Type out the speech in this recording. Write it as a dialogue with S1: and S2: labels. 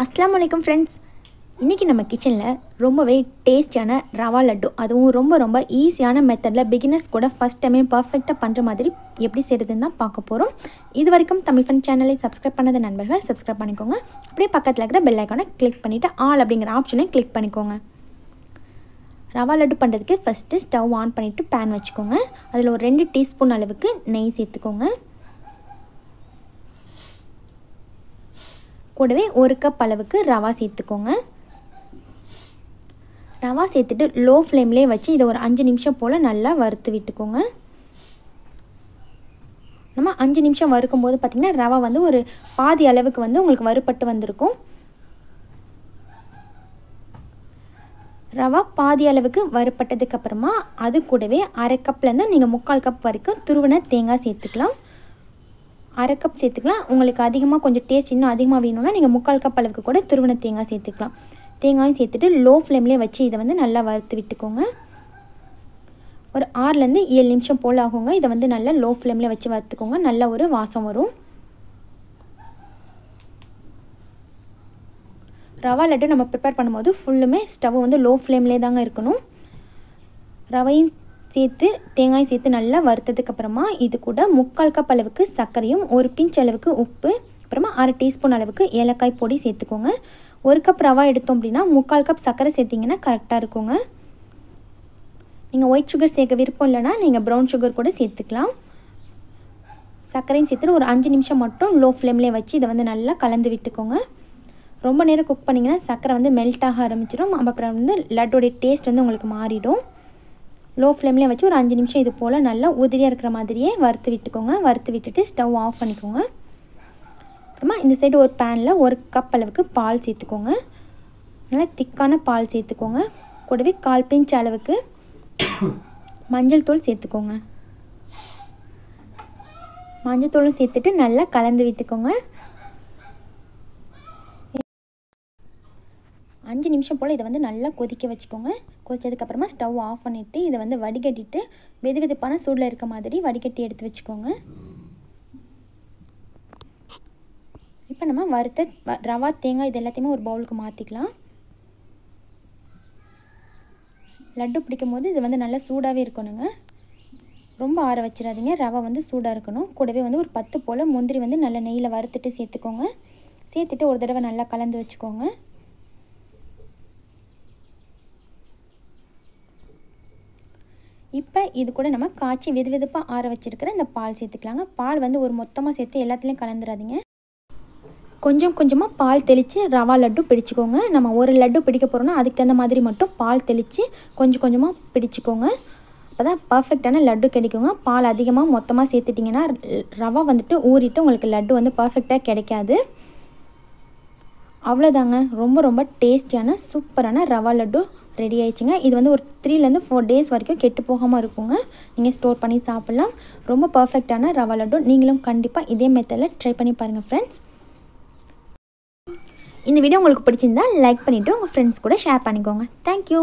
S1: अस्सलाम वालेकुम फ्रेंड्स इनकी நம்ம கிச்சன்ல ரொம்பவே டேஸ்டியான ரவா லட்டு அதுவும் ரொம்ப ஈஸியான மெத்தட்ல பிகினர்ஸ் கூட ஃபர்ஸ்ட் டைமே பெர்ஃபெக்ட்டா பண்ற மாதிரி எப்படி செய்யறதுன்னு தான் பார்க்க போறோம். இதுவரைக்கும் தமிழ் ஃபன் சேனலை சப்ஸ்கிரைப் பண்ணாத நண்பர்கள் சப்ஸ்கிரைப் பண்ணிக்கோங்க. அப்படியே பக்கத்துல இருக்கிற பெல் ஐகானை கிளிக் பண்ணிட்டு ஆல் அப்படிங்கற ஆப்ஷனை கிளிக் பண்ணிக்கோங்க. ரவா லட்டு பண்றதுக்கு ஃபர்ஸ்ட் ஸ்டவ் ஆன் பண்ணிட்டு pan வச்சுக்கோங்க. அதுல ஒரு 2 டீஸ்பூன் அளவுக்கு நெய் சேர்த்துக்கோங்க. கூடவே 1 கப் அளவுக்கு ரவா சேர்த்துக்கோங்க. ரவா சேர்த்துட்டு லோ ஃப்ளேம்லயே வச்சு இத ஒரு 5 நிமிஷம் போல நல்லா வறுத்து விட்டுக்கோங்க. நம்ம 5 நிமிஷம் வறுக்கும்போது பாத்தீங்கன்னா ரவா வந்து ஒரு பாதி அளவுக்கு வந்து உங்களுக்கு வறுபட்டு வந்திருக்கும். ரவா பாதி அளவுக்கு வறுபட்டதுக்கு அப்புறமா அது கூடவே 1/2 கப்ல இருந்து நீங்க 3/4 கப் வரைக்கும் துருவன தேங்காய் சேர்த்துக்கலாம். 1/2 கப் சேர்த்துக்கலாம். உங்களுக்கு அதிகமா கொஞ்சம் டேஸ்ட் இன்னும் அதிகமா வேணும்னா நீங்க 3/4 கப் அளவுக்கு கூட துருவன தேங்காய் சேர்த்துக்கலாம். தேங்காயும் சேர்த்துட்டு லோ ஃப்ளேம்லயே வச்சு இத வந்து நல்லா வறுத்து விட்டுக்கோங்க. ஒரு 6 ல இருந்து 7 நிமிஷம் போல ஆகுங்க. இத வந்து நல்லா லோ ஃப்ளேம்ல வச்சு வறுத்துக்கோங்க. நல்ல ஒரு வாசம் வரும். ரவா லட்டு நம்ம ப்ரிப்பேர் பண்ணும்போது ஃபுல்லுமே ஸ்டவ் வந்து லோ ஃப்ளேம்லயே தாங்க இருக்கணும். ரவையும் சேர்த்து தேங்காய் சேர்த்து நல்லா வறுத்ததுக்கு அப்புறமா இது கூட 3/4 கப் அளவுக்கு சர்க்கரையும் 1 பிஞ்ச் அளவுக்கு உப்பு அப்புறமா 1/2 டீஸ்பூன் அளவுக்கு ஏலக்காய் பொடி சேர்த்துக்கோங்க. 1 கப் ரவா எடுத்தோம் அப்படின்னா 3/4 கப் சர்க்கரை சேர்த்தீங்கன்னா கரெக்டாக இருக்குங்க. நீங்கள் ஒயிட் சுகர் சேர்க்க விருப்பம் இல்லைனா நீங்கள் ப்ரௌன் சுகர் கூட சேர்த்துக்கலாம். சர்க்கரையும் சேர்த்துட்டு ஒரு 5 நிமிஷம் மட்டும் லோ ஃப்ளேம்லேயே வச்சு இதை வந்து நல்லா கலந்து விட்டுக்கோங்க. ரொம்ப நேரம் குக் பண்ணிங்கன்னா சர்க்கரை வந்து மெல்ட் ஆக ஆரம்பிச்சிடும். அப்புறம் வந்து லட்டோடைய டேஸ்ட் வந்து உங்களுக்கு மாறிடும். லோ ஃப்ளேம்லேயே வச்சு ஒரு 5 நிமிஷம் இது போல் நல்லா உதிரியாக இருக்கிற மாதிரியே வறுத்து விட்டுக்கோங்க. வறுத்து விட்டுட்டு ஸ்டவ் ஆஃப் பண்ணிக்கோங்க. அப்புறமா இந்த சைடு ஒரு பேனில் 1 கப் அளவுக்கு பால் சேர்த்துக்கோங்க. நல்லா திக்கான பால் சேர்த்துக்கோங்க. கூடவே 1/4 பிஞ்ச் அளவுக்கு மஞ்சள் தூள் சேர்த்துக்கோங்க. மஞ்சள் தூளும் சேர்த்துட்டு நல்லா கலந்து விட்டுக்கோங்க. 5 நிமிஷம் போல் இதை வந்து நல்லா கொதிக்க வச்சுக்கோங்க. கொதிச்சதுக்கப்புறமா ஸ்டவ் ஆஃப் பண்ணிவிட்டு இதை வந்து வடிகட்டிட்டு வெதுவெதுப்பான சூடில் இருக்க மாதிரி வடிகட்டி எடுத்து வச்சுக்கோங்க. இப்போ நம்ம வறுத்த ரவா தேங்காய் இது எல்லாத்தையுமே ஒரு பவுலுக்கு மாற்றிக்கலாம். லட்டு பிடிக்கும் போது இது வந்து நல்லா சூடாகவே இருக்கணுங்க. ரொம்ப ஆற வச்சிடாதீங்க. ரவா வந்து சூடாக இருக்கணும். கூடவே வந்து ஒரு 10 போல் முந்திரி வந்து நல்லா நெய்யில் வறுத்துட்டு சேர்த்துக்கோங்க. சேர்த்துட்டு ஒரு தடவை நல்லா கலந்து வச்சுக்கோங்க. இப்போ இது கூட நம்ம காய்ச்சி வெதுவெதுப்பாக ஆற வச்சிருக்கிற இந்த பால் சேர்த்துக்கலாங்க. பால் வந்து ஒரு மொத்தமாக சேர்த்து எல்லாத்துலேயும் கலந்துடாதீங்க. கொஞ்சம் கொஞ்சமாக பால் தெளித்து ரவா லட்டு பிடிச்சிக்கோங்க. நம்ம ஒரு லட்டு பிடிக்க போகிறோன்னா அதுக்கு தகுந்த மாதிரி மட்டும் பால் தெளித்து கொஞ்சம் கொஞ்சமாக பிடிச்சிக்கோங்க. அப்போ தான் பர்ஃபெக்டான லட்டு கிடைக்குங்க. பால் அதிகமாக மொத்தமாக சேர்த்துட்டிங்கன்னா ரவா வந்துட்டு ஊறிட்டு உங்களுக்கு லட்டு வந்து பர்ஃபெக்டாக கிடைக்காது. அவ்வளோதாங்க. ரொம்ப டேஸ்டியான சூப்பரான ரவா லட்டு ரெடி ஆயிடுச்சுங்க. இது வந்து ஒரு 3 ல இருந்து 4 டேஸ் வரைக்கும் கெட்டு போகாமல் இருக்குங்க. நீங்கள் ஸ்டோர் பண்ணி சாப்பிட்லாம். ரொம்ப பர்ஃபெக்டான ரவா லட்டு நீங்களும் கண்டிப்பாக இதே மெத்தடில் ட்ரை பண்ணி பாருங்கள் ஃப்ரெண்ட்ஸ். இந்த வீடியோ உங்களுக்கு பிடிச்சிருந்தா லைக் பண்ணிவிட்டு உங்கள் ஃப்ரெண்ட்ஸ் கூட ஷேர் பண்ணிக்கோங்க. தேங்க்யூ.